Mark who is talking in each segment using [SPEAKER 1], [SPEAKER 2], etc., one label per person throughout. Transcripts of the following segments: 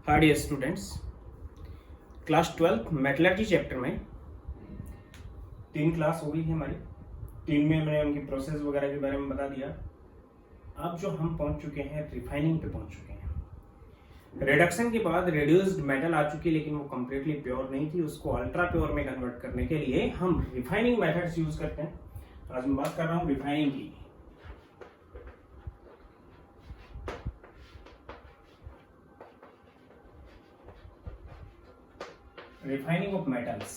[SPEAKER 1] हाय dear students, class 12 metallurgy chapter में 3 class हो गई थी हमारी। 3 में मैंने उनकी प्रोसेस वगैरह के बारे में बता दिया। अब जो हम पहुंच चुके हैं रिफाइनिंग पे पहुंच चुके हैं। रिडक्शन के बाद रिड्यूस्ड मेटल आ चुकी है, लेकिन वो कम्प्लीटली प्योर नहीं थी। उसको अल्ट्रा प्योर में कन्वर्ट करने के लिए हम रिफाइनिंग मेथड्स यूज करते हैं। आज मैं बात कर रहा हूँ रिफाइनिंग की। Refining of metals.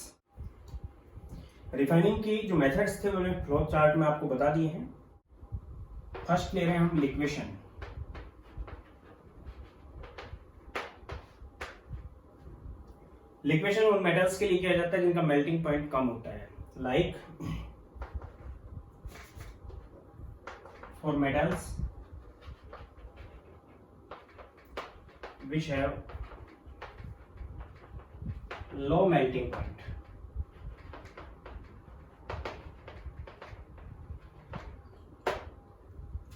[SPEAKER 1] रिफाइनिंग की जो मेथड्स थे उन्होंने फ्लो चार्ट में आपको बता दिए हैं। फर्स्ट ले रहे हैं हम लिक्वेशन। लिक्वेशन उन मेटल्स के लिए किया जाता है जिनका मेल्टिंग पॉइंट कम होता है, like for metals which have low melting point,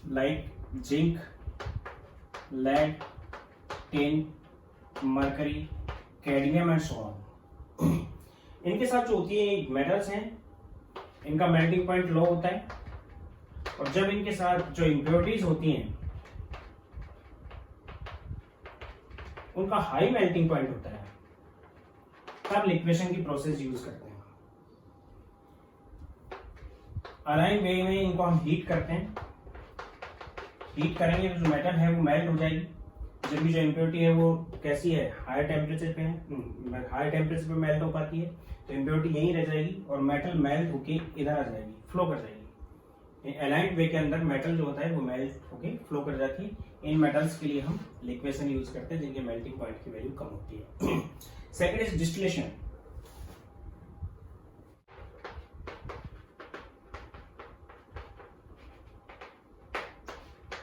[SPEAKER 1] like zinc, lead, tin, mercury, cadmium and so on। इनके साथ जो होती है मेटल्स हैं, इनका मेल्टिंग पॉइंट लो होता है, और जब इनके साथ जो इम्प्योरिटीज होती हैं उनका हाई मेल्टिंग पॉइंट होता है, तब लिक्वेशन की प्रोसेस यूज करते हैं। अलाइन वे में इनको हम हीट करते हैं। हीट करेंगे तो जो मेटल है वो मेल्ट हो जाएगी, जबकि जो इम्प्योरिटी है वो कैसी है, हायर टेम्परेचर पे है, हायर टेम्परेचर पे मेल्ट हो पाती है, तो इम्प्योरिटी यहीं रह जाएगी और मेटल मेल्ट होके इधर आ जाएगी, फ्लो कर जाएगी। अलाइन वे के अंदर मेटल जो होता है वो मेल्ट होके फ्लो कर जाती है। इन मेटल्स के लिए हम लिक्वेशन यूज करते हैं जिनके मेल्टिंग पॉइंट की वैल्यू कम होती है। Second is distillation.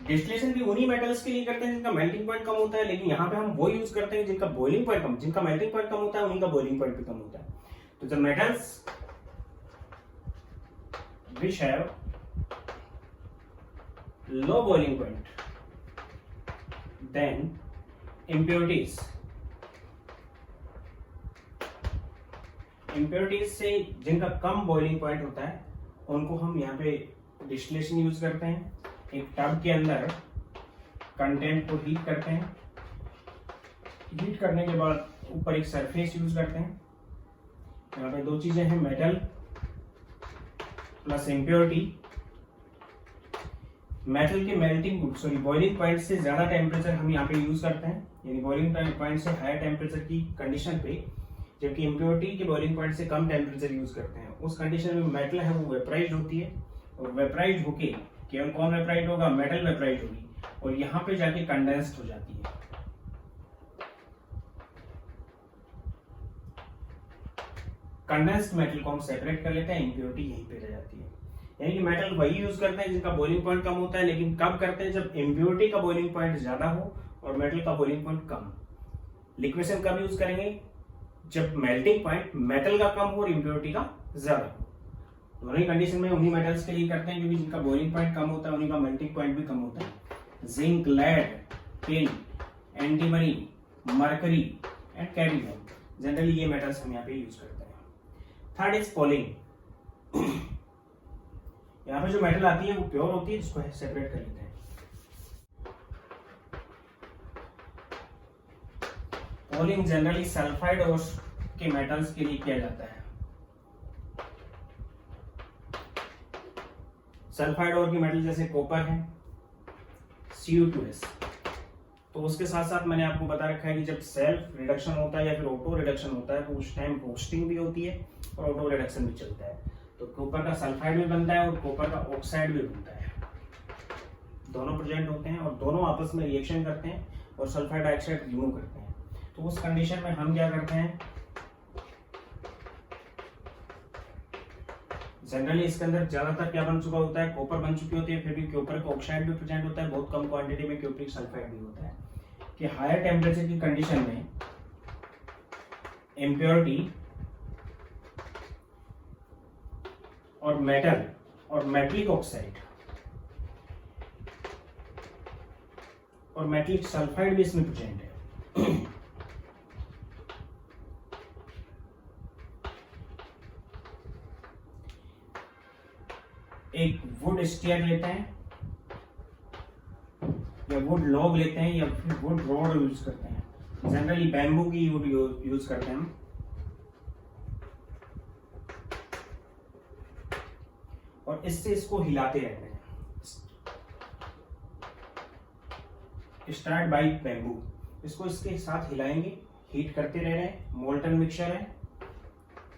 [SPEAKER 1] डिस्टिलेशन भी उन्हीं मेटल्स के लिए करते हैं जिनका मेल्टिंग पॉइंट कम होता है, लेकिन यहाँ पे हम वो यूज करते हैं जिनका बॉइलिंग पॉइंट कम, जिनका मेल्टिंग पॉइंट कम होता है उन्हीं का बॉइलिंग पॉइंट भी कम होता है। तो the metals which have low boiling point then impurities, impurities से जिनका कम बॉइलिंग पॉइंट होता है उनको हम यहाँ पे डिस्टिलेशन यूज करते हैं। एक टब के अंदर कंटेंट को हीट करते हैं। हीट करने के बाद ऊपर एक सरफेस यूज करते हैं। यहाँ पे 2 चीजें हैं, मेटल प्लस इम्प्योरिटी। मेटल के बॉइलिंग पॉइंट से ज्यादा टेम्परेचर हम यहाँ पे यूज करते हैं, यानी बॉइलिंग पॉइंट से हायर टेम्परेचर की कंडीशन पे, जबकि इम्प्योरिटी के बॉइलिंग पॉइंट से कम टेम्परेचर यूज करते हैं। उस कंडीशन में मेटल है वो वेपराइज होती है, और वेपराइज होके केवल कौन वेपराइज होगा, मेटल वेपराइज होगी, और यहाँ पे जाके कंडेंस्ड हो जाती है। कंडेंस्ड मेटल को हम सेपरेट कर लेते हैं, इम्प्योरिटी यहीं पे रह जाती है। यानी कि मेटल वही यूज करते हैं जिनका बॉइलिंग पॉइंट कम होता है, लेकिन कब करते हैं, जब इम्प्योरिटी का बॉइलिंग पॉइंट ज्यादा हो और मेटल का बॉइलिंग पॉइंट कम। लिक्वेशन कब यूज करेंगे, जब मेल्टिंग पॉइंट मेटल का कम हो और इम्प्योरिटी का ज्यादा हो। दोनों ही कंडीशन में उन्हीं मेटल्स के लिए करते हैं क्योंकि जिनका बॉइलिंग पॉइंट कम होता है उन्हीं का मेल्टिंग पॉइंट भी कम होता है। Zinc, lead, tin, antimony, mercury and cadmium, generally ये मेटल्स हम यहाँ पे यूज करते हैं। Third is poling. यहाँ पे जो मेटल आती है वो प्योर होती है, जिसको सेपरेट कर लेते हैं। पॉलिंग जनरली सल्फाइड और के मेटल्स के लिए किया जाता है। सल्फाइड और के मेटल जैसे कॉपर है, Cu2s। तो उसके साथ साथ मैंने आपको बता रखा है कि जब सेल्फ रिडक्शन होता है या फिर ऑटो रिडक्शन होता है तो उस टाइम रोस्टिंग भी होती है और ऑटो रिडक्शन भी चलता है। तो कॉपर का सल्फाइड भी बनता है और कॉपर का ऑक्साइड भी बनता है। दोनों प्रेजेंट होते हैं और दोनों आपस में रिएक्शन करते हैं और सल्फाइड डाइऑक्साइड रिमूव करते हैं। तो उस कंडीशन में हम क्या करते हैं, जनरली इसके अंदर ज्यादातर क्या बन चुका होता है, कॉपर बन चुकी होती है, फिर भी कॉपर का ऑक्साइड भी प्रेजेंट होता है, बहुत कम क्वांटिटी में क्यूप्रिक सल्फाइड भी होता है। कि हायर टेम्परेचर की कंडीशन में इम्प्योरिटी और मेटल और मेटलिक ऑक्साइड और मेटलिक सल्फाइड भी इसमें प्रेजेंट है। स्टीयर लेते हैं या वुड लॉग लेते हैं या फिर वुड रॉड यूज करते हैं, जनरली बैम्बू की वुड यूज करते हैं हम। और इससे इसको हिलाते रहते हैं। स्टार्ट बाय बैम्बू, इसको इसके साथ हिलाएंगे, हीट करते रह रहे हैं। मोल्टन मिक्सचर है,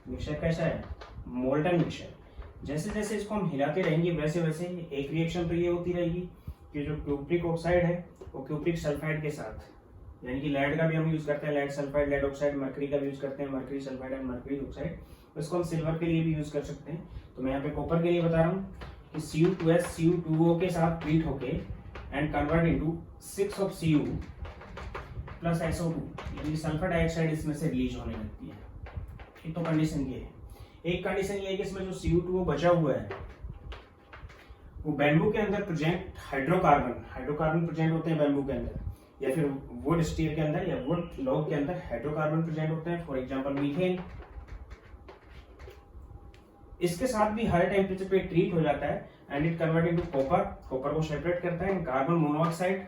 [SPEAKER 1] मिक्सचर कैसा है? Molten mixture. जैसे जैसे इसको हम हिलाते रहेंगे वैसे वैसे एक रिएक्शन तो ये होती रहेगी कि जो क्यूप्रिक ऑक्साइड है वो क्यूप्रिक सल्फाइड के साथ, यानी कि लेड का भी हम यूज करते हैं, lead sulphide, lead oxide, mercury का भी यूज करते हैं, mercury sulphide and mercury oxide. इसको हम सिल्वर के लिए भी यूज कर सकते हैं। तो मैं यहाँ पे कॉपर के लिए बता रहा हूँ कि Cu2S Cu2O के साथ ट्रीट होके and convert into 6 of Cu plus SO2, यानी सल्फर डाइऑक्साइड इसमें से रिलीज होने लगती है। एक तो कंडीशन ये है। एक कंडीशन ये है कि इसमें जो Cu2O बचा हुआ है वो बैम्बू के अंदर प्रेजेंट हाइड्रोकार्बन प्रेजेंट होते हैं बैम्बू के अंदर, या फिर वुड स्टीयर के अंदर या वुड लॉग के अंदर हाइड्रोकार्बन प्रेजेंट होते हैं, फॉर एग्जांपल मीथेन। इसके साथ भी हाई टेम्परेचर पे ट्रीट हो जाता है and it convert into copper को सेपरेट करता है, कार्बन मोनोऑक्साइड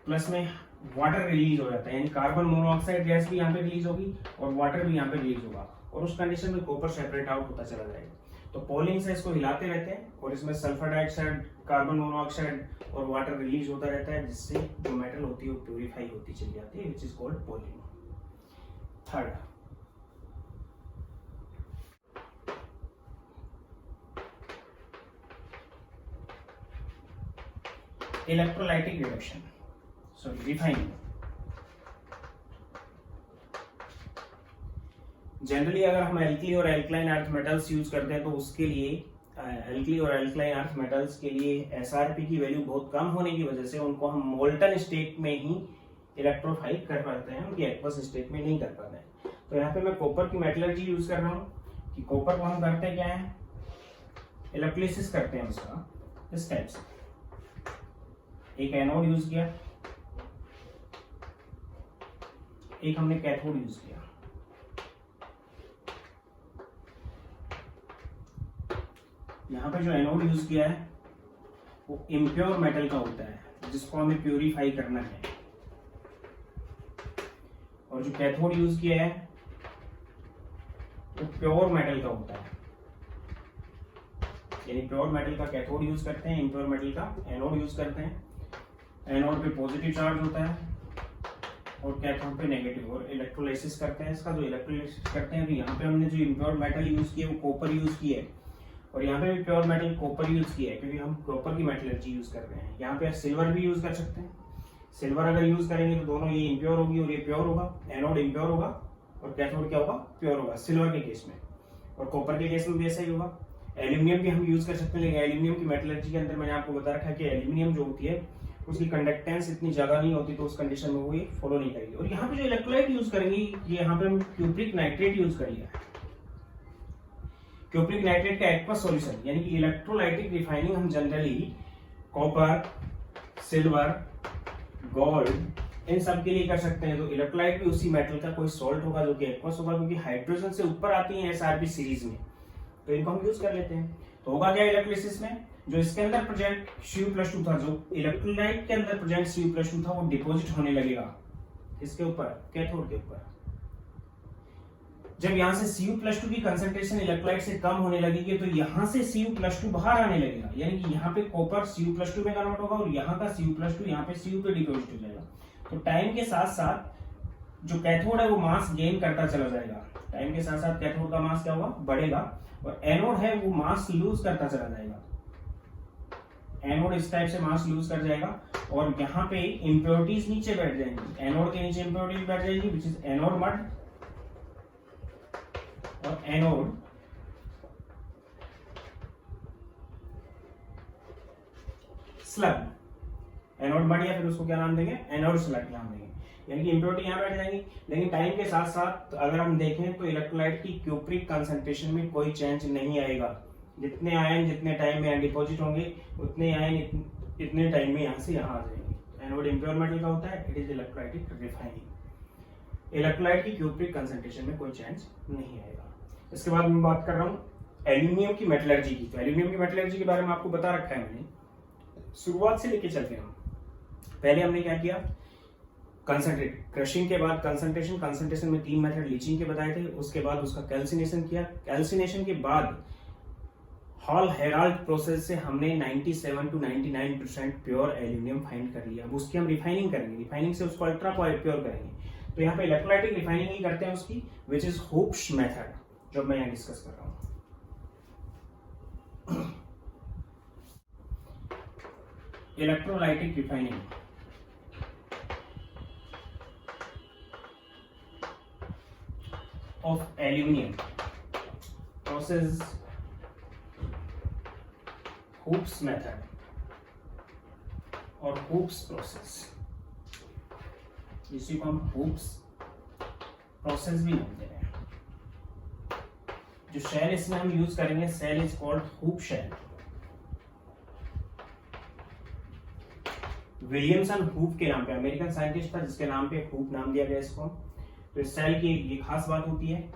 [SPEAKER 1] प्लस में वाटर रिलीज हो जाता है, यानी कार्बन मोनोऑक्साइड गैस भी यहाँ पे रिलीज होगी और वाटर भी यहाँ पे रिलीज होगा और उस कंडीशन में कॉपर सेपरेट आउट होता चला जाएगा। तो पोलिंग से इसको हिलाते रहते हैं और इसमें सल्फर डाइऑक्साइड, कार्बन मोनोऑक्साइड और वाटर रिलीज होता रहता है, जिससे जो मेटल होती है वो प्यूरिफाई होती चली जाती है, which is called polling. Third, electrolytic reduction, sorry refining. Generally अगर हम एल्कली और एल्कलाइन अर्थ मेटल्स यूज करते हैं तो उसके लिए एल्कली और एल्कलाइन अर्थ मेटल्स के लिए एसआरपी की वैल्यू बहुत कम होने की वजह से उनको हम मोल्टन स्टेट में ही इलेक्ट्रोफाइल कर पाते हैं, उनकी एक्वस स्टेट में नहीं कर पाते हैं। तो यहाँ पे मैं कॉपर की मेटलर्जी यूज कर रहा हूँ कि कॉपर को हम करते हैं क्या है, इलेक्ट्रोलिसिस करते हैं उसका इस टाइप से। एक एनोड यूज किया, एक हमने कैथोड यूज किया। यहाँ पे जो एनोड यूज किया है वो इम्प्योर मेटल का होता है जिसको हमें प्यूरिफाई करना है, और जो कैथोड यूज किया है वो प्योर मेटल का होता है, यानी प्योर मेटल का कैथोड यूज करते हैं, इम्प्योर मेटल का एनोड यूज करते हैं। एनोड पे पॉजिटिव चार्ज होता है और कैथोड पे नेगेटिव, और इलेक्ट्रोलाइसिस करते हैं इसका। जो इलेक्ट्रोलाइसिस करते हैं तो यहाँ पे हमने जो इम्प्योर मेटल यूज किया वो कॉपर यूज किया है, और यहाँ पे भी प्योर मेटल कॉपर यूज किया है क्योंकि हम कॉपर की मेटलर्जी यूज कर रहे हैं। यहाँ पे सिल्वर भी यूज कर सकते हैं। सिल्वर अगर यूज करेंगे तो दोनों, ये इम्प्योर होगी और ये प्योर होगा, एनोड इम्प्योर होगा और कैथोड क्या होगा, प्योर होगा सिल्वर के केस में, और कॉपर के केस में भी ऐसा ही होगा। एल्यूमिनियम भी हम यूज कर सकते हैं, लेकिन एल्यूमिनियम की मेटलर्जी के अंदर मैंने आपको बता रखा है कि एल्यूमिनियम जो होती है उसकी कंडक्टेंस इतनी ज्यादा नहीं होती, तो उस कंडीशन में वो ये फॉलो नहीं करेगी। और यहाँ पे जो इलेक्ट्रोलाइट यूज करेंगे, ये यहाँ पे हम क्यूप्रिक नाइट्रेट यूज करेंगे। क्यूप्रिक नाइट्रेट का एक्वस सॉल्यूशन, यानी कि इलेक्ट्रोलाइटिक रिफाइनिंग हम generally copper, silver, gold in सब के लिए कर सकते हैं। तो इलेक्ट्रोलाइट भी उसी मेटल का कोई सॉल्ट होगा जो कि एक्वस होगा, क्योंकि हाइड्रोजन से ऊपर आती है एसआरपी सीरीज में, तो इनको हम यूज कर लेते हैं। तो होगा क्या इलेक्ट्रोलिसिस में, जो इसके अंदर प्रेजेंट Cu+2 था, जो इलेक्ट्रोलाइट के अंदर प्रेजेंट Cu+2 था, वो डिपॉजिट होने लगेगा इसके ऊपर, कैथोड के ऊपर। जब यहां से Cu+2 की कंसंट्रेशन इलेक्ट्रोलाइट से कम होने लगेगी तो यहां से Cu+2 बाहर आने लगेगा, यानी कि यहाँ पे कॉपर Cu+2 में कन्वर्ट होगा और यहाँ का Cu+2 यहाँ पे Cu पे डिपॉजिट हो जाएगा। तो टाइम के साथ साथ जो कैथोड है वो मास गेन करता चला जाएगा, टाइम के साथ साथ कैथोड का मास क्या होगा, बढ़ेगा, और एनोड है वो मास लूज करता चला जाएगा। एनोड इस टाइप से मास लूज कर जाएगा और यहाँ पे इंप्योरिटीज नीचे बैठ जाएंगी, एनोड के नीचे इंप्योरिटीज बैठ जाएगी, विच इज एनोड मड और एनोड स्लग। एनोड मड या फिर उसको क्या नाम देंगे, एनोड स्लग नाम देंगे, यानी कि इंप्योरिटी यहाँ बैठ जाएंगी। लेकिन टाइम के साथ साथ अगर हम देखें तो इलेक्ट्रोलाइट की क्यूप्रिक कंसंट्रेशन में कोई चेंज नहीं आएगा। जितने आयन जितने टाइम में डिपॉजिट होंगे उतने आयन इतने टाइम में यहाँ से यहाँ आ जाएंगे। एनोड इंप्योर मेटल का होता है, it is electrolytic refining. Electrolyte की क्यूप्रिक कंसंट्रेशन में कोई चेंज नहीं आएगा। इसके बाद मैं बात कर रहा हूँ एल्यूमिनियम की मेटलर्जी की। तो एल्यूमिनियम की मेटलर्जी के बारे में आपको बता रखा है मैंने, शुरुआत से लेके चलते हैं हम। पहले हमने क्या किया, कंसंट्रेट, क्रशिंग के बाद कंसंट्रेशन, कंसंट्रेशन में 3 मेथड लीचिंग के बताए थे, उसके बाद उसका कैल्सिनेशन किया, कैल्सिनेशन के बाद हॉल हेराल्ड प्रोसेस से हमने 97 to 99% प्योर एल्यूमिनियम फाइंड कर लिया। अब उसकी हम रिफाइनिंग करेंगे, रिफाइनिंग से उसको अल्ट्रा प्योर करेंगे। तो यहाँ पे इलेक्ट्रोलाइटिक रिफाइनिंग ही करते हैं उसकी, विच इज हुप्स मेथड, जो मैं यहाँ डिस्कस कर रहा हूँ। Electrolytic refining of aluminium process hoops method और हुप्स प्रोसेस, इसी को हम हुप्स प्रोसेस भी बोलते हैं। जो शेल इसमें हम यूज करेंगे, shell is called hoop shell. Williamson hoop के नाम पे, अमेरिकन साइंटिस्ट था जिसके नाम पे हुप नाम दिया गया इसको। तो इस शेल की ये खास बात होती है,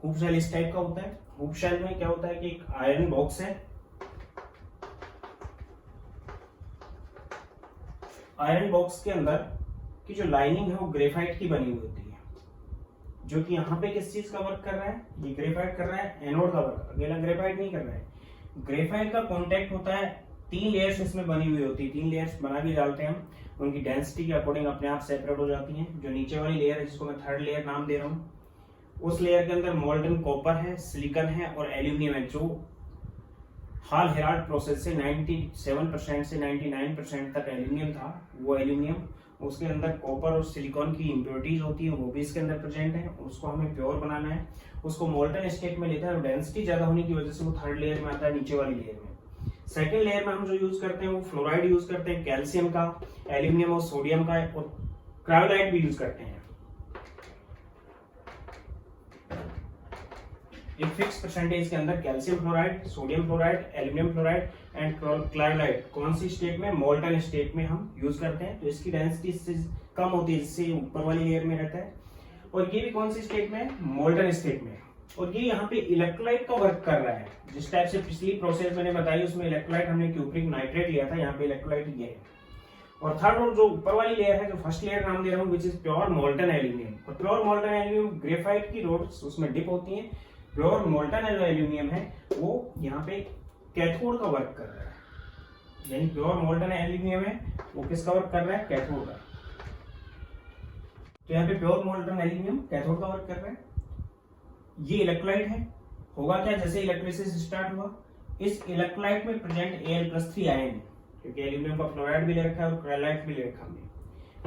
[SPEAKER 1] हुप शेल इस टाइप का होता है। हुप शेल में क्या होता है कि एक आयरन बॉक्स है, आयरन बॉक्स के अंदर की जो लाइनिंग है वो ग्रेफाइट की बनी हुई होती है, जो कि यहाँ पे किस चीज का वर्क कर रहा है, ये ग्रेफाइट कर रहा है एनोड का वर्क, अकेला ग्रेफाइट नहीं कर रहा है। ग्रेफाइट का कॉन्टेक्ट होता है, 3 लेयर्स इसमें बनी हुई होती है, 3 लेयर्स बना भी डालते हैं हम, उनकी डेंसिटी के अकॉर्डिंग अपने आप सेपरेट हो जाती हैं। जो नीचे वाली लेयर है जिसको मैं 3rd लेयर नाम दे रहा हूँ, उस लेयर के अंदर मोल्टन कॉपर है, सिलिकॉन है और एल्यूमिनियम है, जो हॉल हेराल्ड प्रोसेस से 97% से 99% तक एल्यूमिनियम था, वो एल्यूमिनियम, उसके अंदर कॉपर और सिलिकॉन की इम्प्योरिटीज होती है, वो भी इसके अंदर प्रेजेंट है। उसको हमें प्योर बनाना है, उसको मोल्टन स्टेट में लेता है और डेंसिटी ज्यादा होने की वजह से वो 3rd लेयर में आता है, नीचे वाली लेयर में। 2nd लेयर में हम जो यूज करते हैं वो फ्लोराइड यूज करते हैं, कैल्शियम का, एल्यूमिनियम और सोडियम का, और क्रायोलाइट भी यूज करते हैं। एक फिक्स परसेंटेज के अंदर calcium fluoride, sodium fluoride, aluminium fluoride and chloride कौन सी स्टेट में, मोल्टन स्टेट में हम यूज करते हैं। तो इसकी डेंसिटी इससे कम होती है, जिससे ऊपर वाली लेयर में रहता है, और ये भी कौन सी स्टेट में, मोल्टन स्टेट में। और ये यहाँ पे इलेक्ट्रोलाइट का वर्क कर रहा है, जिस टाइप से पिछली प्रोसेस मैंने बताई उसमें इलेक्ट्रोलाइट हमने क्यूप्रिक नाइट्रेट लिया था, यहाँ पे इलेक्ट्रोलाइट ये है। और थर्ड और जो ऊपर वाली लेयर है, जो फर्स्ट लेयर नाम दे रहा हूँ, which is pure molten aluminium. और प्योर मोल्टन एल्यूमिनियम ग्रेफाइट की रोड्स उसमें डिप होती हैं। प्योर मोल्टन एल्यूमिनियम है वो यहाँ पे कैथोड का वर्क कर रहा है, यानी प्योर मोल्टन एल्यूमिनियम है वो किसका वर्क कर रहा है, कैथोड का। तो यहाँ पे प्योर मोल्टन एल्यूमिनियम कैथोड का वर्क कर रहा है। ये इलेक्ट्रोलाइट है, होगा क्या, जैसे इलेक्ट्रिसिटी स्टार्ट हुआ, इस इलेक्ट्रोलाइट में प्रेजेंट Al+3 आयन, क्योंकि एल्यूमिनियम का फ्लोराइड भी ले रखा है और क्रायोलाइट भी ले रखा हमने,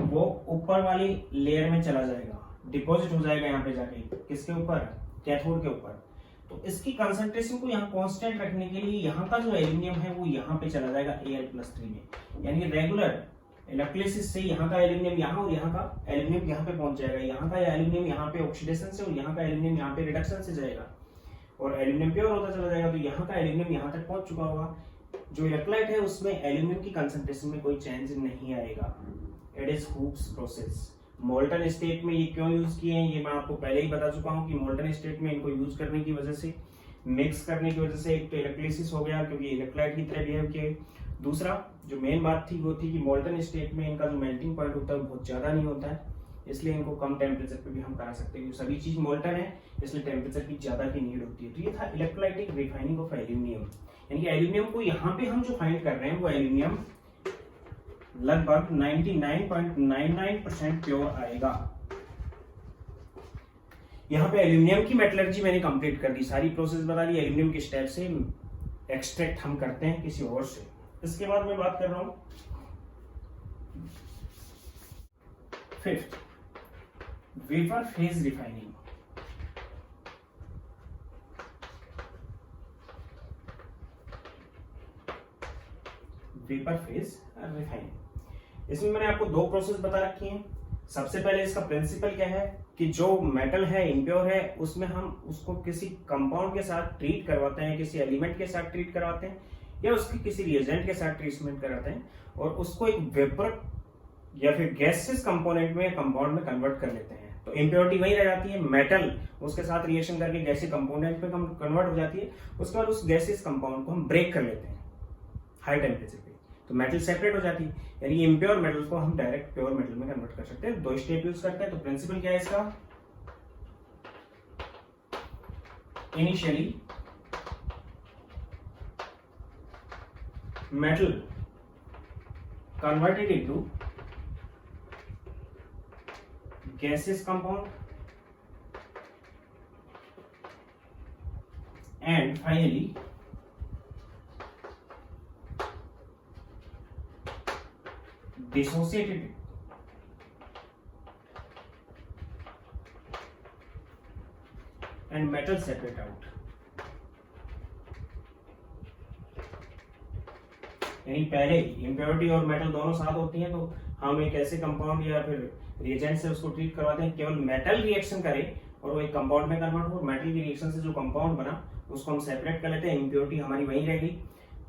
[SPEAKER 1] वो ऊपर वाली लेयर में चला जाएगा, डिपॉजिट हो जाएगा यहाँ पे जाके, किसके ऊपर, कैथोड के ऊपर। तो इसकी कंसंट्रेशन को यहाँ कांस्टेंट रखने के लिए यहाँ का जो एल्यूमिनियम है वो यहाँ पे चला जाएगा Al+3 में, यानी रेगुलर इलेक्ट्रिसिस से यहाँ का एल्यूमिनियम यहाँ और यहाँ का एल्यूमिनियम यहाँ पे पहुंच जाएगा, यहाँ का एल्यूमिनियम यहाँ पे ऑक्सीडेशन से और यहाँ का एल्यूमिनियम यहाँ पे रिडक्शन से जाएगा और एल्यूमिनियम प्योर होता चला जाएगा। तो यहाँ का एल्यूमिनियम यहाँ तक पहुंच चुका होगा। जो इलेक्ट्रोलाइट है उसमें एल्यूमिनियम की कंसंट्रेशन में कोई चेंज नहीं आएगा। It is hoops process. Molten state में ये क्यों यूज किए हैं ये मैं आपको पहले ही बता चुका हूँ कि मोल्टन स्टेट में इनको यूज करने की वजह से, मिक्स करने की वजह से, एक तो इलेक्ट्रिसिस हो गया क्योंकि इलेक्ट्रोलाइट की तरह बिहेव किए। दूसरा जो मेन बात थी वो थी कि मोल्टन स्टेट में इनका जो मेल्टिंग पॉइंट होता है बहुत ज्यादा नहीं होता है, इसलिए इनको कम टेम्परेचर पे भी हम करा सकते हैं। सभी चीज मोल्टन है इसलिए टेम्परेचर की ज्यादा की नीड होती है। तो ये था इलेक्ट्रोलाइटिक रिफाइनिंग ऑफ एल्यूमिनियम, यानी कि एल्यूमिनियम को यहाँ पे हम जो फाइंड कर रहे हैं वो एल्यूमिनियम लगभग 99.99% प्योर आएगा। यहाँ पे एल्यूमिनियम की मेटलर्जी मैंने कंप्लीट कर दी, सारी प्रोसेस बता दी। एल्यूमिनियम के स्टेप से एक्सट्रैक्ट हम करते हैं किसी और से। इसके बाद मैं बात कर रहा हूं fifth, vapour phase refining. Vapour phase refining, इसमें मैंने आपको 2 प्रोसेस बता रखी हैं। सबसे पहले इसका प्रिंसिपल क्या है कि जो मेटल है इम्प्योर है उसमें हम उसको किसी कंपाउंड के साथ ट्रीट करवाते हैं, किसी एलिमेंट के साथ ट्रीट करवाते हैं या उसके किसी रिएजेंट के साथ ट्रीटमेंट कराते हैं और उसको एक वेपर या फिर गैसेस कंपोनेंट में कंपाउंड में कन्वर्ट कर लेते हैं। तो तो इम्प्योरिटी वही रह जाती है, मेटल उसके साथ रिएक्शन करके गैसीय कंपोनेंट में कन्वर्ट हो जाती है। उसके बाद उस गैसियस कंपाउंड को हम ब्रेक कर लेते हैं हाई टेम्परेचर पे, तो मेटल सेपरेट हो जाती है। यानी इम्प्योर मेटल को हम डायरेक्ट प्योर मेटल में कन्वर्ट कर सकते हैं। 2 स्टेप यूज करते हैं। तो प्रिंसिपल क्या है इसका, initially metal converted into gaseous compound and finally dissociated and metal separate out। यानी पहले इम्प्योरिटी और मेटल दोनों साथ होती हैं, तो हम एक ऐसे कंपाउंड या फिर रिएजेंट से उसको ट्रीट करवाते हैं केवल मेटल रिएक्शन करे और वो एक कंपाउंड में कन्वर्ट हो। मेटल की रिएक्शन से जो कंपाउंड बना उसको हम सेपरेट कर लेते हैं, इम्प्योरिटी हमारी वहीं रहेगी।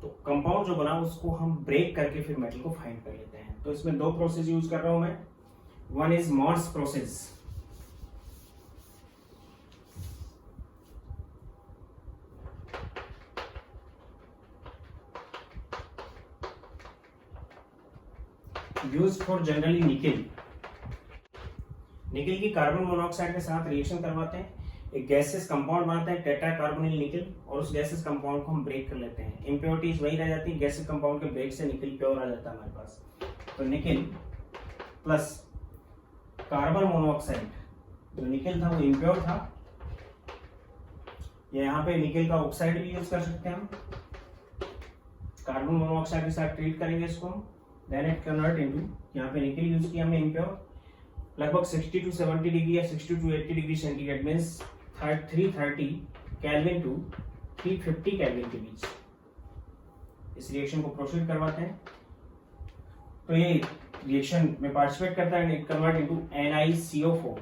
[SPEAKER 1] तो कंपाउंड जो बना उसको हम ब्रेक करके फिर मेटल को फाइंड कर लेते हैं। तो इसमें 2 प्रोसेस यूज कर रहा हूं मैं। One is Moore's process, use for generally nickel. Nickel की कार्बन मोनोऑक्साइड के साथ रिएक्शन करवाते हैं, एक गैसेस कंपाउंड बनाते हैं टेट्रा कार्बोनिल निकेल, और उस गैसेस कंपाउंड को हम ब्रेक कर लेते हैं। इम्प्योरिटीज वही रह जाती है, गैसेस कंपाउंड के ब्रेक से निकेल प्योर आ जाता है हमारे पास। तो निकेल प्लस कार्बन मोनोऑक्साइड, जो निकेल था वो इम्प्योर था, या यहाँ पे निकेल का ऑक्साइड भी यूज कर सकते हैं हम। कार्बन मोनोऑक्साइड के साथ ट्रीट करेंगे इसको हम, देन इट कन्वर्ट इनटू, यहाँ पे निकेल यूज किया हमने इम्प्योर, लगभग 60 to 70 डिग्री या 60 to 80 degree centigrade means 330 kelvin to 350 kelvin के बीच इस रिएक्शन को प्रोसीड करवाते हैं। तो ये रिएक्शन में पार्टिसिपेट करता है, इट कन्वर्ट इनटू NiCO4,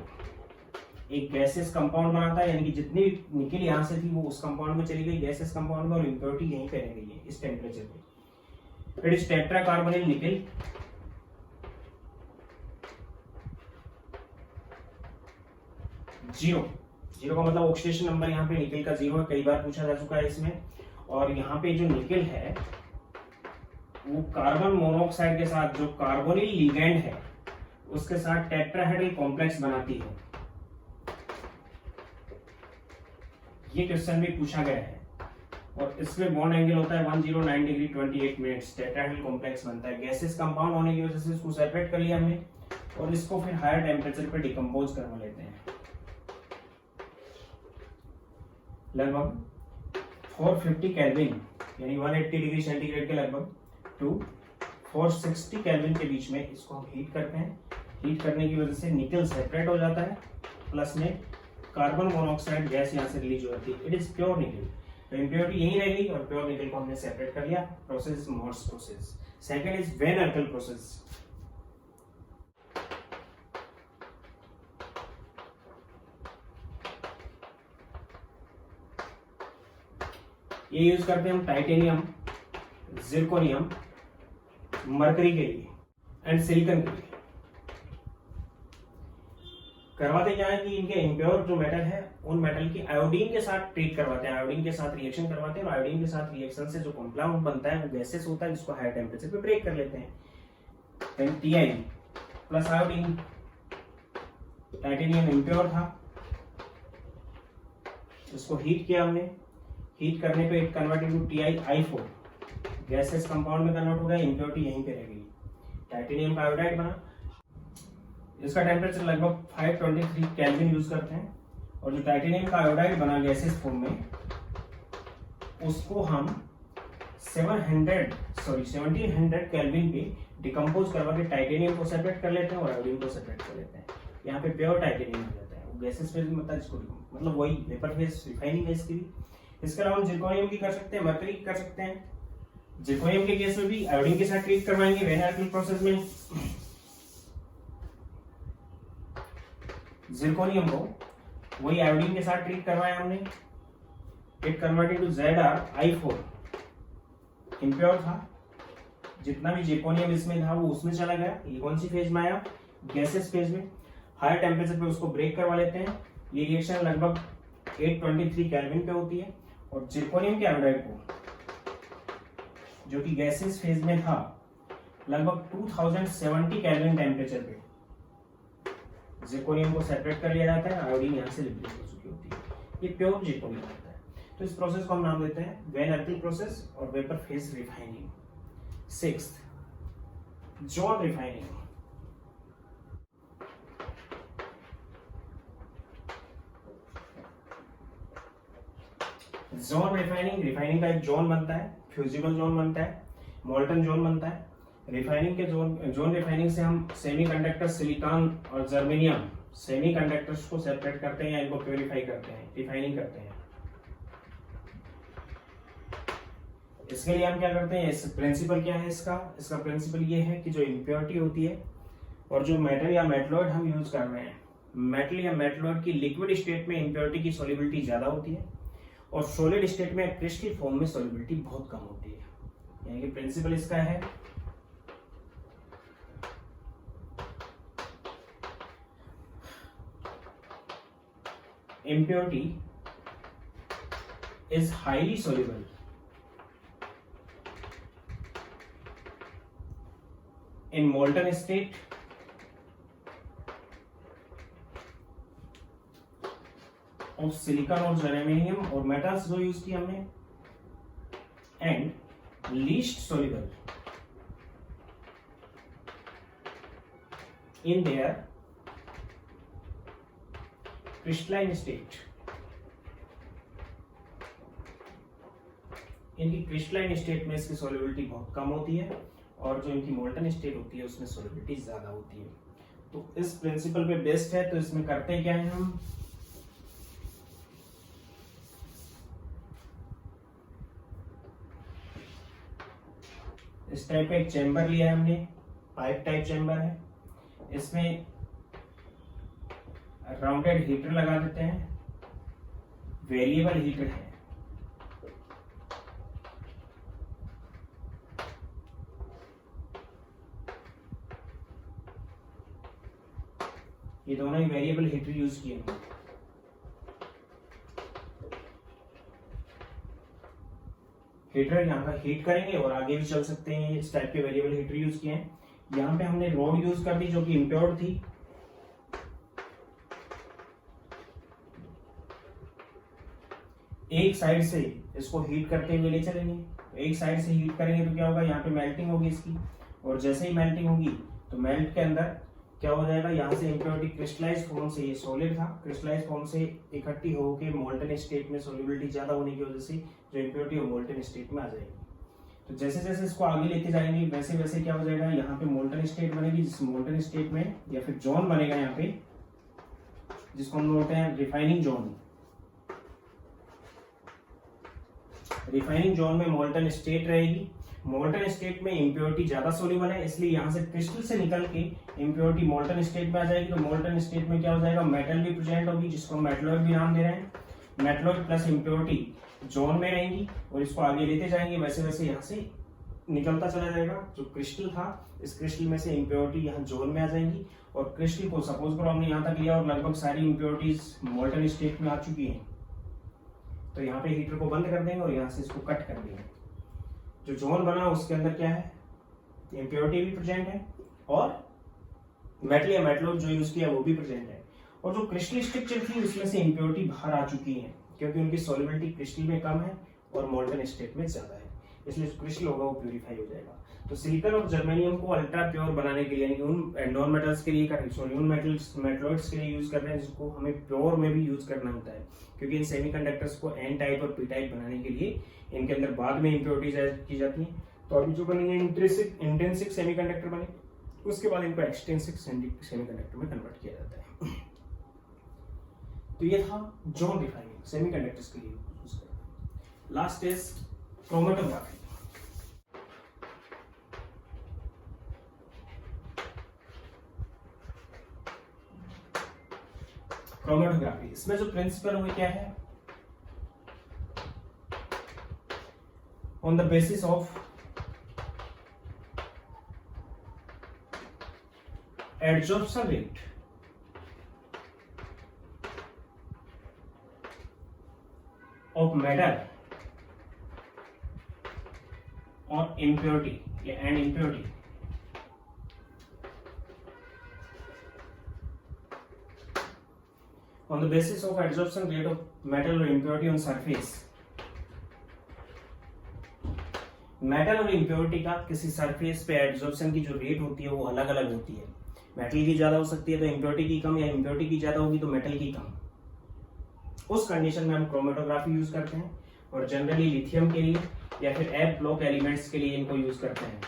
[SPEAKER 1] एक गैसेस कंपाउंड बनाता है। यानी कि जितनी निकेल यहाँ से थी वो उस कंपाउंड में चली गई, गैसेस कंपाउंड में, और इम्प्योरिटी यहीं पे रह गई है इस टेम्परेचर पे। It is tetra carbonyl nickel, zero का मतलब ऑक्सीडेशन नंबर यहाँ पे निकेल का 0 है, कई बार पूछा जा चुका है इसमें। और यहाँ पे जो निकेल है वो कार्बन मोनोऑक्साइड के साथ जो कार्बोनिल लिगैंड है उसके साथ टेट्राहेड्रल कॉम्प्लेक्स बनाती है। ये क्वेश्चन भी पूछा गया है, और इसमें बॉन्ड एंगल होता है 109 डिग्री 28 मिनट्स। टेट्राहेड्रल कॉम्प्लेक्स बनता है, गैसेस कंपाउंड होने की वजह से इसको सेपरेट कर लिया हमने, और इसको फिर हायर टेम्परेचर पे डिकम्पोज करवा लेते हैं, लगभग 450 केल्विन यानी 180 डिग्री सेंटीग्रेड के लगभग टू 460 केल्विन के बीच में इसको हम हीट करते हैं। हीट करने की वजह से निकेल सेपरेट हो जाता है, प्लस में कार्बन मोनोऑक्साइड गैस यहाँ से रिलीज हो जाती है। It is pure nickel. तो इम्प्योरिटी यही रहेगी और प्योर निकेल को हमने सेपरेट कर लिया। Process is Moore's process. Second is when Arkel process. ये यूज करते हैं हम टाइटेनियम, जिरकोनियम, मरकरी के लिए एंड सिलिकॉन के लिए। करवाते क्या है कि इनके इम्प्योर जो मेटल है उन मेटल की आयोडीन के साथ ट्रीट करवाते हैं, आयोडीन के साथ रिएक्शन करवाते हैं, और आयोडीन के साथ रिएक्शन से जो कंपाउंड बनता है वो गैसेस होता है जिसको हाई टेम्परेचर पे ब्रेक कर लेते हैं। Then Ti plus iodine, titanium impure था, इसको हीट किया हमने। हीट करने पे it convert into TiI4, gases compound में कन्वर्ट हो गया, इम्प्योरिटी यहीं पे रह गई, टाइटेनियम का आयोडाइड बना। इसका टेम्परेचर लगभग 523 केल्विन यूज करते हैं, और जो टाइटेनियम का आयोडाइड बना गैसेस फॉर्म में उसको हम 1700 केल्विन पे डिकम्पोज करवा के टाइटेनियम को सेपरेट कर लेते हैं और आयोडीन को सेपरेट कर लेते हैं। यहाँ पे प्योर टाइटेनियम हो जाता है, वो गैसेस फेज में मतलब वही वेपर फेज रिफाइनिंग है इसकी भी। इसके अलावा हम जिरकोनियम की कर सकते हैं, मरकरी की कर सकते हैं। जिरकोनियम के केस में भी आयोडीन के साथ ट्रीट करवाएंगे वेन अर्कल प्रोसेस में। जिरकोनियम को वही आयोडीन के साथ ट्रीट करवाया हमने। It converted to ZrI4, impure था, जितना भी जिरकोनियम इसमें था वो उसमें चला गया। ये कौन सी फेज में आया? गैसेस फेज में। हायर टेम्परेचर पे उसको ब्रेक करवा लेते हैं। ये रिएक्शन लगभग 823 केल्विन पे होती है। और जिरकोनियम के एनोडाइड को, जो कि गैसेस फेज में था, लगभग 2070 केल्विन टेम्परेचर पे जिरकोनियम को सेपरेट कर लिया जाता है। आयोडीन यहाँ से रिप्लेस हो चुकी होती है, ये प्योर जिरकोनियम होता है। तो इस प्रोसेस को हम नाम देते हैं वैन अर्थिंग प्रोसेस और vapour phase refining. Sixth, John refining. John refining, refining का एक जोन बनता है, फ्यूजिबल जोन बनता है, मोल्टन जोन बनता है। रिफाइनिंग के जोन रिफाइनिंग से हम सेमीकंडक्टर, सिलिकॉन और जर्मेनियम सेमीकंडक्टर्स को सेपरेट करते हैं या इनको प्योरीफाई करते हैं, रिफाइनिंग करते हैं। इसके लिए हम क्या करते हैं, इस प्रिंसिपल क्या है इसका प्रिंसिपल ये है कि जो इम्प्योरिटी होती है और जो मेटल या मेटलॉइड हम यूज कर रहे हैं, मेटल या मेटलॉइड की लिक्विड स्टेट में इम्प्योरिटी की सॉल्युबिलिटी ज्यादा होती है और सॉलिड स्टेट में क्रिस्टल फॉर्म में सॉल्युबिलिटी बहुत कम होती है। यानी कि प्रिंसिपल इसका है impurity is highly soluble in molten state of silicon और जर्मेनियम और मेटल्स जो यूज किए हमने, and least soluble in their crystalline state. इनकी क्रिस्टलाइन स्टेट में इसकी सॉल्युबिलिटी बहुत कम होती है और जो इनकी मोल्टन स्टेट होती है उसमें सॉल्युबिलिटी ज्यादा होती है। तो इस प्रिंसिपल पे बेस्ड है। तो इसमें करते क्या है, हम इस टाइप का एक चेंबर लिया है हमने, पाइप टाइप चेंबर है। इसमें राउंडेड हीटर लगा देते हैं, वेरिएबल हीटर है। ये दोनों ही वेरिएबल हीटर यूज किए हैं। हीटर यहाँ का हीट करेंगे और आगे भी चल सकते हैं। इस टाइप के वेरिएबल हीटर यूज किए हैं। यहाँ पे हमने रॉड यूज कर दी जो कि इम्प्योर्ड थी। एक साइड से इसको हीट करते हुए ले चलेंगे। एक साइड से हीट करेंगे तो क्या होगा, यहाँ पे मेल्टिंग होगी इसकी, और जैसे ही मेल्टिंग होगी तो मेल्ट के अंदर क्या हो जाएगा, यहाँ से इम्प्योरिटी क्रिस्टलाइज फॉर्म से, ये सॉलिड था, क्रिस्टलाइज फॉर्म से इकट्ठी होकर मोल्टन स्टेट में सॉल्युबिलिटी ज्यादा होने की वजह से जो इम्प्योरिटी वो मोल्टन स्टेट में आ जाएगी। तो जैसे जैसे इसको आगे लेके जाएंगे वैसे वैसे क्या हो जाएगा, यहाँ पे मोल्टन स्टेट बनेगी, जिस मोल्टन स्टेट में या फिर जोन बनेगा यहाँ पे, जिसको हम बोलते हैं रिफाइनिंग जोन। रिफाइनिंग जोन में मोल्टन स्टेट रहेगी। मोल्टन स्टेट में इम्प्योरिटी ज्यादा सोल्यूबल है, इसलिए यहाँ से क्रिस्टल से निकल के इम्प्योरिटी मोल्टन स्टेट में आ जाएगी। तो मोल्टन स्टेट में क्या हो जाएगा, मेटल भी प्रेजेंट होगी, जिसको हम मेटलॉइड भी नाम दे रहे हैं। मेटलॉइड प्लस इम्प्योरिटी जोन में रहेंगी और इसको आगे लेते जाएंगे, वैसे वैसे यहाँ से निकलता चला जाएगा। जो क्रिस्टल था, इस क्रिस्टल में से इम्प्योरिटी यहाँ जोन में आ जाएंगी और क्रिस्टल को सपोज करो हमने यहाँ तक लिया और लगभग सारी इम्प्योरिटीज मोल्टन स्टेट में आ चुकी है, तो यहाँ पे हीटर को बंद कर देंगे और यहाँ से इसको कट कर देंगे। जो जोन बना उसके अंदर क्या है, इम्प्योरिटी भी प्रेजेंट है और मेटल या मेटलॉइड जो यूज किया वो भी प्रेजेंट है। और जो क्रिस्टल स्ट्रक्चर थी उसमें से इम्प्योरिटी बाहर आ चुकी है, क्योंकि उनकी सॉल्युबिलिटी क्रिस्टल में कम है और मोल्टन स्टेट में ज्यादा है, इसलिए जो क्रिस्टल होगा वो प्यूरिफाई हो जाएगा। तो सिलिकॉन और जर्मेनियम को अल्ट्रा प्योर बनाने के लिए, यानी कि उन नॉन मेटल्स के लिए उन मेटल्स मेटलॉइड्स के लिए यूज कर रहे हैं, जिसको हमें प्योर में भी यूज करना होता है, क्योंकि इन सेमीकंडक्टर्स को एन टाइप और पी टाइप बनाने के लिए इनके अंदर बाद में इम्प्योरिटीज ऐड की जाती है। तो अभी जो बनेंगे इंट्रिंसिक सेमीकंडक्टर बने, उसके बाद इनको एक्सट्रिंसिक सेमीकंडक्टर में कन्वर्ट किया जाता है। तो ये था जोन रिफाइनिंग सेमीकंडक्टर्स के लिए यूज करना। Last is chromatography. क्रोमेटोग्राफी, इसमें जो प्रिंसिपल हुए क्या है, on the basis of adsorption rate of metal और impurity and impurity on the basis of adsorption rate of metal or impurity on surface. Metal और इम्प्योरिटी का किसी सरफेस पे एडजॉर्प्शन की जो रेट होती है वो अलग अलग होती है। मेटल की ज्यादा हो सकती है तो इम्प्योरिटी की कम, या इम्प्योरिटी की ज्यादा होगी तो मेटल की कम। उस कंडीशन में हम क्रोमेटोग्राफी यूज करते हैं और जनरली लिथियम के लिए या फिर एफ ब्लॉक एलिमेंट्स के लिए इनको यूज करते हैं।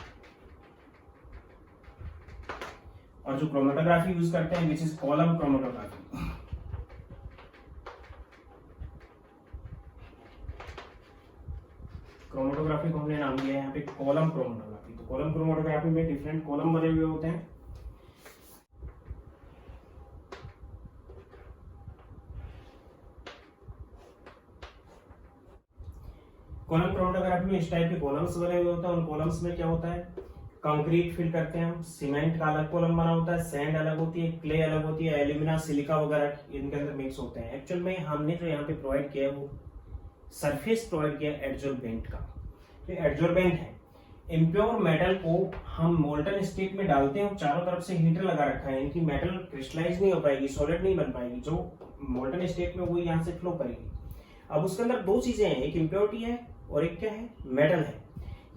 [SPEAKER 1] और जो क्रोमेटोग्राफी यूज करते हैं which is column chromatography. Chromatography को हमने नाम दिया है यहाँ पे कॉलम क्रोमेटोग्राफी। तो कॉलम क्रोमेटोग्राफी में डिफरेंट कॉलम बने हुए होते हैं। कॉलम क्रोमेटोग्राफी में इस टाइप के कॉलम्स बने हुए होते हैं। उन कॉलम्स में क्या होता है, कंक्रीट फिल करते हैं हम, सीमेंट का अलग कॉलम बना होता है, सैंड अलग होती है, क्ले अलग होती है, एल्यूमिना, सिलिका वगैरह इनके अंदर मिक्स होते हैं। एक्चुअल में हमने जो यहाँ पे प्रोवाइड किया है वो सरफेस प्रोवाइड किया एडजॉर्बेंट का। तो एडजॉर्बेंट है, इम्प्योर मेटल को हम मोल्टन स्टेट में डालते हैं और चारों तरफ से हीटर लगा रखा है, इनकी मेटल क्रिस्टलाइज नहीं हो पाएगी, सॉलिड नहीं बन पाएगी। जो मोल्टन स्टेट में वो यहाँ से फ्लो करेगी। अब उसके अंदर दो चीजें हैं, एक इम्प्योरिटी है और एक क्या है, मेटल है।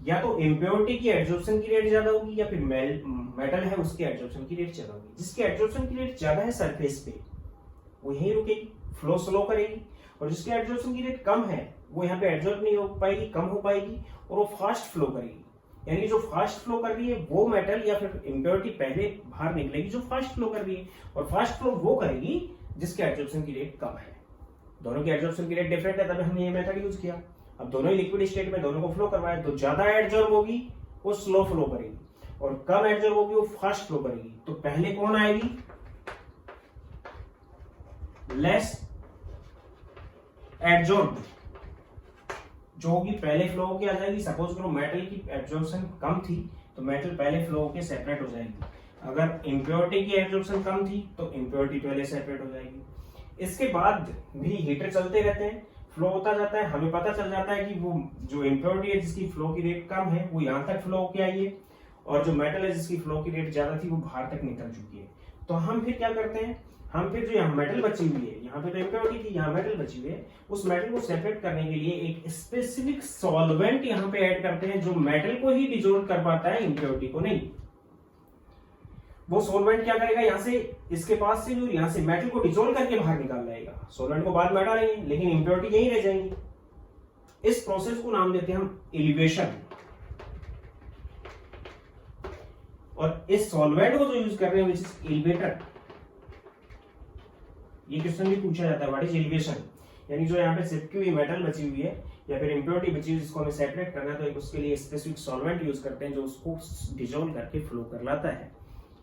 [SPEAKER 1] या तो इम्प्योरिटी की एडजॉर्प्शन की रेट ज्यादा होगी या फिर मेटल है उसकी एडजॉर्प्शन की रेट ज्यादा होगी। जिसकी एडजॉर्प्शन की रेट ज्यादा है सरफेस पे वो यहीं रुकेगी, फ्लो स्लो करेगी, और जिसकी एडजॉर्प्शन की रेट कम है वो यहाँ पे एडजॉर्ब नहीं हो पाएगी, कम हो पाएगी और वो फास्ट फ्लो करेगी। यानी कि जो फास्ट फ्लो कर रही है वो मेटल या फिर इम्प्योरिटी पहले बाहर निकलेगी जो फास्ट फ्लो कर रही है, और फास्ट फ्लो वो करेगी जिसके एडजॉर्प्शन की रेट कम है। दोनों की एडजॉर्प्शन की रेट डिफरेंट है, तभी हमने ये मेथड यूज किया। अब दोनों ही लिक्विड स्टेट में दोनों को फ्लो करवाया, तो ज्यादा एडजॉर्ब होगी वो स्लो फ्लो करेगी और कम एडजॉर्ब होगी वो फास्ट फ्लो करेगी। तो पहले कौन आएगी, लेस एडजॉर्ब जो होगी पहले फ्लो होके आ जाएगी। सपोज करो मेटल की एब्जॉर्प्शन कम थी तो मेटल पहले फ्लो होके सेपरेट हो जाएगी। अगर इम्प्योरिटी की एब्जॉर्प्शन कम थी तो इम्प्योरिटी पहले सेपरेट हो जाएगी। इसके बाद भी हीटर चलते रहते हैं, फ्लो होता जाता है, हमें पता चल जाता है कि वो जो इम्प्योरिटी है जिसकी फ्लो की रेट कम है वो यहाँ तक फ्लो होके आई है, और जो मेटल है जिसकी फ्लो की रेट ज्यादा थी वो बाहर तक निकल चुकी है। तो हम फिर क्या करते हैं, हम फिर जो यहाँ मेटल बची हुई है, यहाँ पे तो इम्प्योरिटी थी, यहाँ मेटल बची हुई है, उस मेटल को सेपरेट करने के लिए एक स्पेसिफिक सॉल्वेंट यहाँ पे ऐड करते हैं जो मेटल को ही डिसॉल्व कर पाता है, इम्प्योरिटी को नहीं। वो सॉल्वेंट क्या करेगा, यहाँ से इसके पास से जो यहाँ से मेटल को डिसॉल्व करके बाहर निकाल लाएगा। सॉल्वेंट को बाद में हटा लेंगे लेकिन इम्प्योरिटी यहीं रह जाएंगी। इस प्रोसेस को नाम देते हैं हम एलिवेशन। और इस सॉल्वेंट को जो यूज कर रहे हैं विच इज एलिवेटर, ये क्वेश्चन भी पूछा जाता है, व्हाट इज एलिवेशन। यानी जो यहाँ पे चिपकी हुई मेटल बची हुई है या फिर इम्प्योरिटी बची हुई जिसको हमें सेपरेट करना है, तो एक उसके लिए स्पेसिफिक सॉल्वेंट यूज करते हैं जो उसको डिसॉल्व करके फ्लो कर लाता है,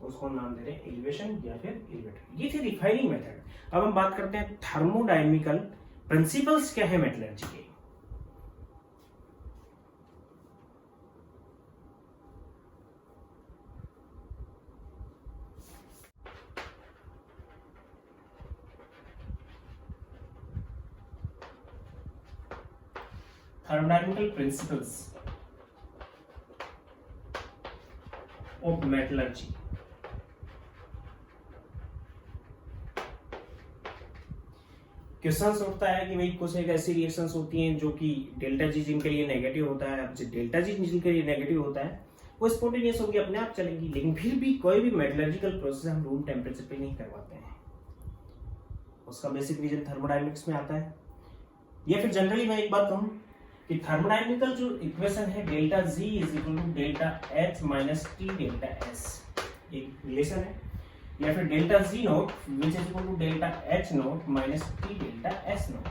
[SPEAKER 1] उसको नाम दे रहे हैं एलिवेशन या फिर एलिवेटर। ये थी रिफाइनिंग मेथड। अब हम बात करते हैं थर्मोडायनेमिकल प्रिंसिपल्स क्या है मेटलर्जी के। Thermodynamical principles of metallurgy। Question उठता है कि भाई कुछ एक ऐसी रिएक्शंस होती हैं जो कि डेल्टा जी जिनके लिए नेगेटिव होता है। अब जो डेल्टा जी जिनके लिए नेगेटिव होता है वो स्पॉन्टेनियस होगी, अपने आप चलेंगी, लेकिन फिर भी कोई भी मेटलर्जिकल प्रोसेस हम रूम टेम्परेचर पे नहीं करवाते हैं। उसका बेसिक रीजन थर्मोडायनेमिक्स में आता है। या फिर जनरली मैं एक बात कहूं कि थर्मोडायनेमिकल जो इक्वेशन है delta G is equal to delta H minus T delta S, एक रिलेशन है। या फिर delta G naught which is equal to delta H naught minus T delta S naught,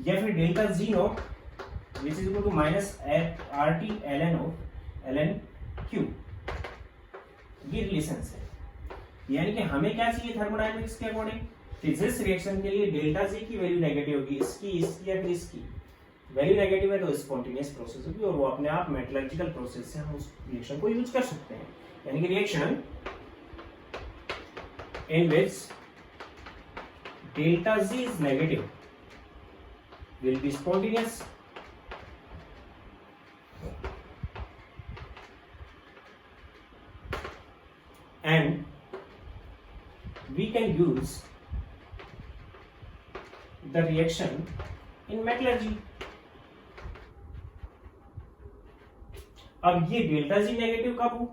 [SPEAKER 1] या फिर delta G naught which is equal to minus R T L N naught L N Q. ये relation है। यानी कि हमें क्या चाहिए thermodynamics के अकॉर्डिंग कि जिस रिएक्शन के लिए डेल्टा जी की वैल्यू नेगेटिव होगी, इसकी या फिर इसकी वैल्यू नेगेटिव है, तो स्पॉन्टेनियस प्रोसेस होगी और वो अपने आप मेटलर्जिकल प्रोसेस से हम उस रिएक्शन को यूज कर सकते हैं। यानी कि reaction in which delta Z is negative will be spontaneous. And we can use the reaction in metallurgy. अब ये डेल्टा जी नेगेटिव कब हो?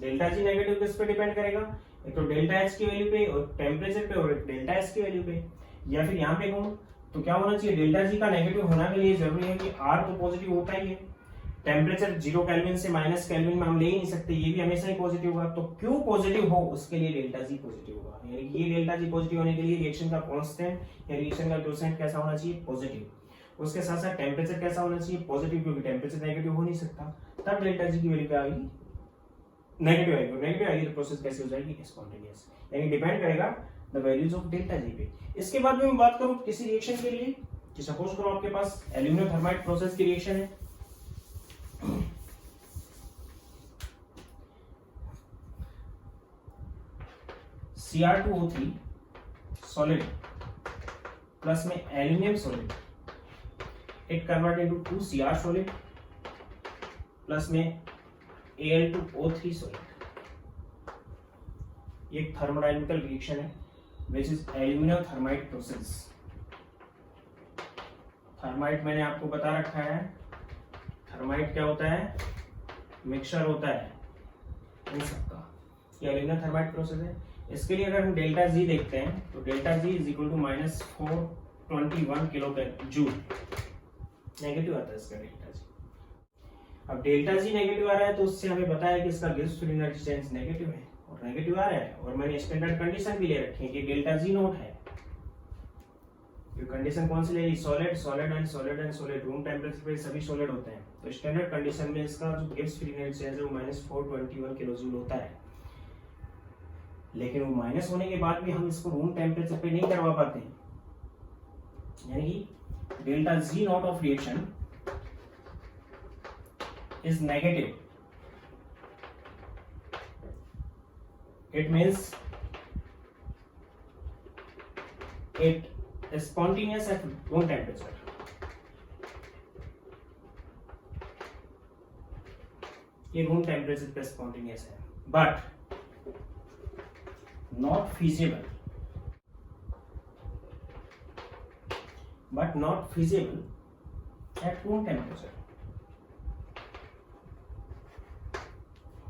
[SPEAKER 1] डेल्टा जी नेगेटिव किस पे डिपेंड करेगा? एक तो डेल्टा एच की वैल्यू पे और टेम्परेचर पे और डेल्टा एस की वैल्यू पे। या फिर यहाँ पे कहूँ तो क्या होना चाहिए? डेल्टा जी का नेगेटिव होना के लिए जरूरी है कि आर तो पॉजिटिव होता ही है। टेम्परेचर 0 केल्विन से माइनस केल्विन में हम ले ही नहीं सकते, ये भी हमेशा ही पॉजिटिव होगा। तो क्यों पॉजिटिव हो उसके लिए डेल्टा जी पॉजिटिव होगा। यानी कि ये डेल्टा जी पॉजिटिव होने के लिए रिएक्शन का कांस्टेंट या रिएक्शन का क्वोशिएंट कैसा होना चाहिए? पॉजिटिव। उसके साथ साथ टेम्परेचर कैसा होना चाहिए? पॉजिटिव, क्योंकि टेम्परेचर नेगेटिव हो नहीं सकता। तब डेल्टा जी की वैल्यू क्या आएगी? नेगेटिव आएगी। नेगेटिव आएगी तो प्रोसेस कैसे हो जाएगी? स्पॉन्टेनियस। यानी डिपेंड करेगा the values of delta G पे। इसके बाद में मैं बात करूं किसी रिएक्शन के लिए कि सपोज करो आपके पास एल्यूमिनियम थर्माइट प्रोसेस की रिएक्शन है। Cr2O3 सॉलिड प्लस में aluminium solid, it convert into 2Cr solid plus में Al2O3 सॉलिड। ये एक थर्मोडायनेमिकल रिएक्शन है which is aluminium thermite process. Thermite मैंने आपको बता रखा है, थर्माइट क्या होता है? मिक्सचर होता है इन सबका। ये एल्यूमिनियम थर्माइट प्रोसेस है। इसके लिए अगर हम डेल्टा जी देखते हैं तो delta G is equal to -421 kilo joule. Negative आता है इसका डेल्टा जी। अब डेल्टा जी नेगेटिव आ रहा है तो उससे हमें पता है कि इसका Gibbs free energy change negative है और नेगेटिव आ रहा है। और मैंने स्टैंडर्ड कंडीशन भी ले रखी है कि डेल्टा जी नोट है। ये कंडीशन कौन सी ले ली? Solid, solid and solid and solid. Room temperature पे सभी सॉलिड होते हैं। तो स्टैंडर्ड कंडीशन में इसका जो गिब्स फ्री एनर्जी चेंज है वो -421 किलो जूल होता है। लेकिन वो माइनस होने के बाद भी हम इसको रूम टेम्परेचर पे नहीं करवा पाते। यानी कि delta G not of reaction is negative. It means it spontaneous at room temperature. ये रूम टेम्परेचर पे स्पॉन्टेनियस है but not feasible at room temperature.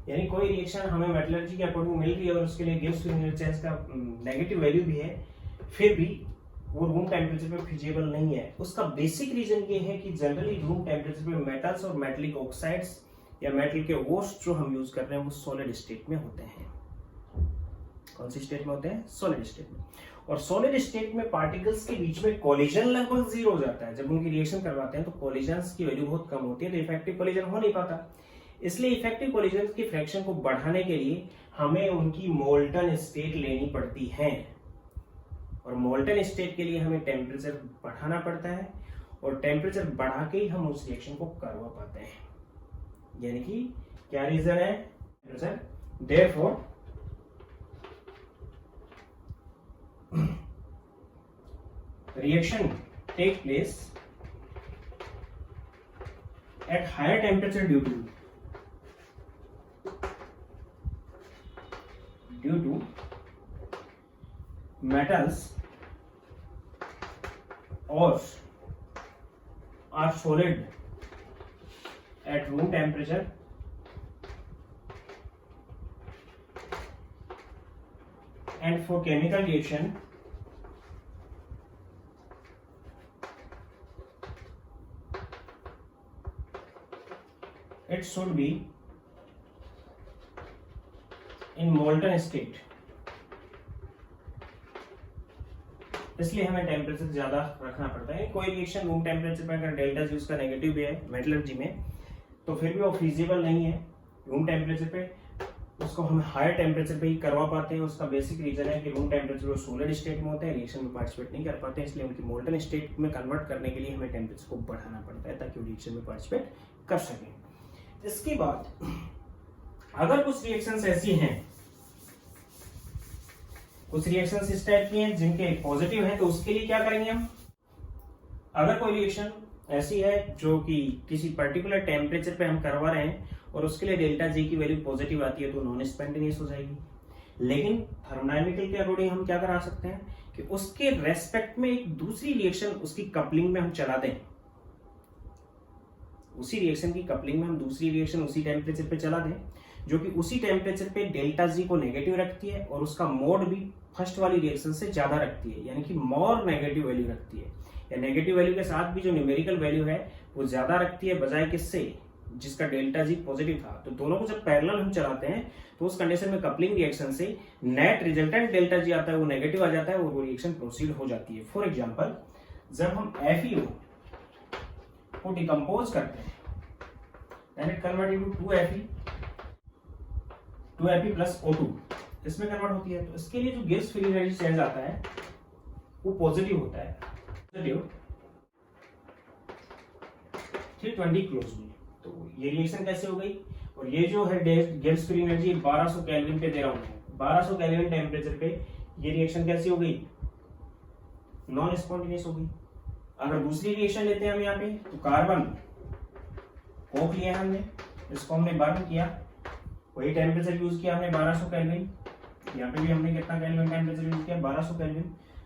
[SPEAKER 1] यानी कोई रिएक्शन हमें मेटलर्जी के अकॉर्डिंग मिल रही है और उसके लिए गिब्स फ्री एनर्जी चेंज का नेगेटिव वैल्यू भी है, फिर भी वो रूम टेम्परेचर पे फिजिबल नहीं है। उसका बेसिक रीजन ये है कि जनरली रूम टेम्परेचर पे मेटल्स और मेटलिक ऑक्साइड्स या मेटल के ओर्स जो हम यूज कर रहे हैं वो सॉलिड स्टेट में होते हैं। कौन सी स्टेट में होते हैं? सॉलिड स्टेट में। और सॉलिड स्टेट में पार्टिकल्स के बीच में कोलिजन लगभग 0 हो जाता है। जब उनकी रिएक्शन करवाते हैं तो कोलिजन्स की वैल्यू बहुत कम होती है, तो इफेक्टिव कोलिजन हो नहीं पाता। इसलिए इफेक्टिव कोलिजन की फ्रैक्शन को बढ़ाने के लिए हमें उनकी मोल्टन स्टेट लेनी पड़ती है। और मोल्टन स्टेट के लिए हमें टेम्परेचर बढ़ाना पड़ता है और टेम्परेचर बढ़ा के ही हम उस रिएक्शन को करवा पाते हैं। यानी कि क्या रीजन है? Temperature. Therefore reaction take place at higher temperature due to metals ores are solid at room temperature and for chemical reaction it should be in molten state। इसलिए हमें टेम्परेचर ज्यादा रखना पड़ता है। कोई रिएक्शन रूम टेम्परेचर पे अगर delta G उसका नेगेटिव भी है मेटलर्जी में तो फिर भी वो फीजिबल नहीं है रूम टेम्परेचर पे। उसको हम हायर टेम्परेचर पे ही करवा पाते हैं। उसका बेसिक रीजन है कि रूम टेम्परेचर वो सॉलिड स्टेट में होते हैं, रिएक्शन में पार्टिसिपेट नहीं कर पाते हैं। इसलिए उनकी मोल्टन स्टेट में कन्वर्ट करने के लिए हमें टेम्परेचर को बढ़ाना पड़ता है ताकि वो रिएक्शन में पार्टिसिपेट कर सकें। इसके बाद अगर कुछ रिएक्शंस ऐसी हैं, कुछ रिएक्शंस इस टाइप की हैं जिनके पॉजिटिव हैं, तो उसके लिए क्या करेंगे हम? अगर कोई रिएक्शन ऐसी है जो कि किसी पर्टिकुलर टेम्परेचर पे हम करवा रहे हैं और उसके लिए डेल्टा जी की वैल्यू पॉजिटिव आती है तो नॉन स्पॉन्टेनियस हो जाएगी। लेकिन थर्मोडायनेमिकल के अकॉर्डिंग हम क्या करा सकते हैं कि उसके रेस्पेक्ट में एक दूसरी रिएक्शन उसकी कपलिंग में हम चला दें, उसी रिएक्शन की कपलिंग में हम दूसरी रिएक्शन उसी टेम्परेचर पे चला दें जो कि उसी टेम्परेचर पे डेल्टा जी को नेगेटिव रखती है और उसका मोड भी फर्स्ट वाली रिएक्शन से ज्यादा रखती है, यानी कि मोर नेगेटिव वैल्यू रखती है, या नेगेटिव वैल्यू के साथ भी जो न्यूमेरिकल वैल्यू है वो ज्यादा रखती है बजाय किससे, जिसका डेल्टा जी पॉजिटिव था। तो दोनों को जब पैरेलल हम चलाते हैं तो उस कंडीशन में कपलिंग रिएक्शन से नेट रिजल्टेंट डेल्टा जी आता है वो नेगेटिव आ जाता है और वो रिएक्शन प्रोसीड हो जाती है। फॉर एग्जांपल जब हम FeO को डिकम्पोज करते हैं then it convert into 2Fe plus O2 इसमें कन्वर्ट होती है। तो इसके लिए जो गिब्स फ्री एनर्जी चेंज आता है वो पॉजिटिव होता है, पॉजिटिव 320 क्लोज में। तो ये रिएक्शन कैसे हो गई, और ये जो है गिब्स फ्री एनर्जी 1200 केल्विन पे दे रहा हूं, 1200 केल्विन टेम्परेचर पे ये रिएक्शन कैसी हो गई, नॉन स्पॉन्टेनियस हो गई। अगर दूसरी रिएक्शन लेते हैं हम यहाँ पे तो कार्बन कोक लिया हमने, इसको हमने बर्न किया, वही टेम्परेचर यूज किया हमने 1200 केल्विन, यहाँ पे भी हमने कितना केल्विन टेम्परेचर यूज किया 1200 केल्विन।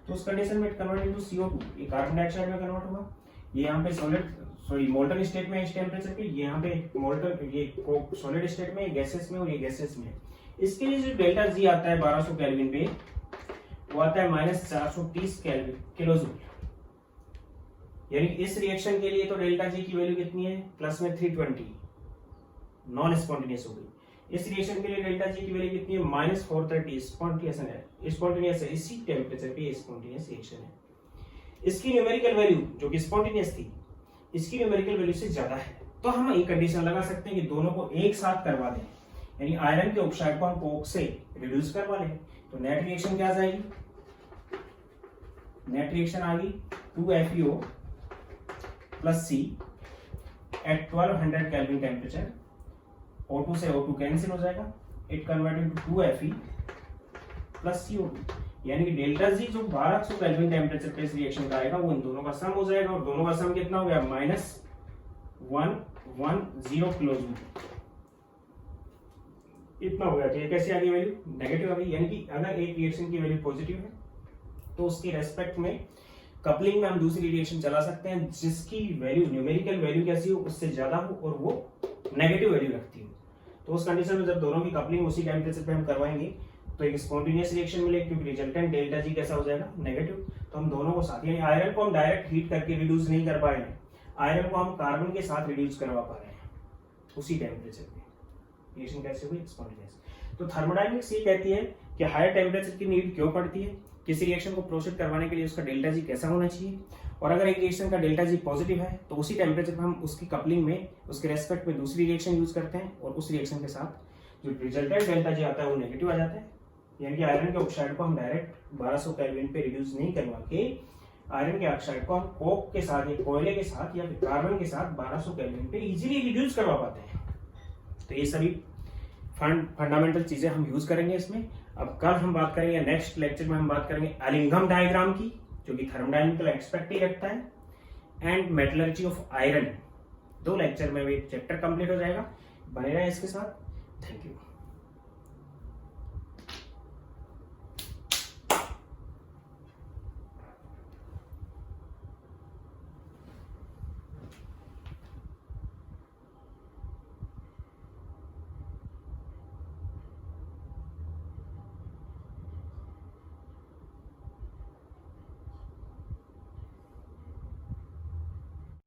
[SPEAKER 1] तो उस कंडीशन में कन्वर्ट इनटू CO2, ये कार्बन डाइऑक्साइड में कन्वर्ट होगा, ये यहाँ पे मोल्टन स्टेट में इस टेम्परेचर पे, ये यहाँ पे मोल्टन ये सॉलिड स्टेट में, गैसेस में और ये गैसेस में। इसके लिए जो डेल्टा जी आता है 1200 केल्विन पे वो आता है -430 किलो जूल, यानी इस रिएक्शन के लिए तो डेल्टा जी की वैल्यू कितनी है, प्लस में 320, नॉन स्पॉन्टेनियस हो गई। इस रिएक्शन के लिए डेल्टा जी की वैल्यू कितनी है, -430, स्पॉन्टेनियस है, इसी टेम्परेचर पे स्पॉन्टेनियस रिएक्शन है। इसकी न्यूमेरिकल वैल्यू जो कि स्पॉन्टेनियस थी, इसकी न्यूमेरिकल वैल्यू से ज्यादा है, तो हम एक कंडीशन लगा सकते हैं कि दोनों को एक साथ करवा दें, यानी आयरन के ऑक्साइड को हम कोक से रिड्यूस करवा लें। तो नेट रिएक्शन क्या आ जाएगी, नेट रिएक्शन आ गई 2FeO plus C at 1200 kelvin temperature, O2 से O2 कैंसिल हो जाएगा, it convert into 2Fe plus CO2, यानी कि डेल्टा जी जो 1200 केल्विन टेम्परेचर पे इस रिएक्शन का आएगा वो इन दोनों का सम हो जाएगा, और दोनों का सम कितना हो गया, -110 किलो जूल इतना हो गया। तो ये कैसे आ गई वैल्यू, नेगेटिव आ गई, यानी कि अगर एक रिएक्शन की वैल्यू पॉजिटिव है तो उसके रेस्पेक्ट में कपलिंग में हम दूसरी रिएक्शन चला सकते हैं जिसकी वैल्यू न्यूमेरिकल वैल्यू कैसी हो, उससे ज्यादा हो और वो नेगेटिव वैल्यू रखती हो। तो उस कंडीशन में जब दोनों की कपलिंग उसी टेम्परेचर पे हम करवाएंगे तो एक स्पॉन्टेनियस रिएक्शन मिलेगी, क्योंकि रिजल्टेंट डेल्टा जी कैसा हो जाएगा, नेगेटिव। तो हम दोनों को साथ, यानी आयरन को हम डायरेक्ट हीट करके रिड्यूस नहीं कर पा रहे हैं, आयरन को हम कार्बन के साथ रिड्यूस करवा पा रहे हैं उसी टेम्परेचर पे। रिएक्शन कैसे हुई, स्पॉन्टेनियस। तो थर्मोडायनेमिक्स ये कहती है कि हायर टेम्परेचर की नीड क्यों पड़ती है, किसी रिएक्शन को प्रोसीड करवाने के लिए उसका डेल्टा जी कैसा होना चाहिए, और अगर एक रिएक्शन का डेल्टा जी पॉजिटिव है तो उसी टेम्परेचर पर हम उसकी कपलिंग में उसके रेस्पेक्ट में दूसरी रिएक्शन यूज करते हैं और उस रिएक्शन के साथ जो रिजल्टेंट डेल्टा जी आता है वो नेगेटिव आ जाता है, यानी कि आयरन के ऑक्साइड को हम डायरेक्ट 1200 केल्विन पे रिड्यूस नहीं करवा के आयरन के ऑक्साइड को हम कोक के साथ या कोयले के साथ या फिर कार्बन के साथ 1200 केल्विन पे इजीली रिड्यूस करवा पाते हैं। तो ये सभी फंडामेंटल चीजें हम यूज करेंगे इसमें। अब कल हम बात करेंगे, नेक्स्ट लेक्चर में हम बात करेंगे एलिंघम डायग्राम की, जो कि थर्मोडायनेमिकल एस्पेक्ट ही रखता है, and metallurgy of iron. 2 lecture में भी चैप्टर कंप्लीट हो जाएगा, बने रहें इसके साथ। Thank you.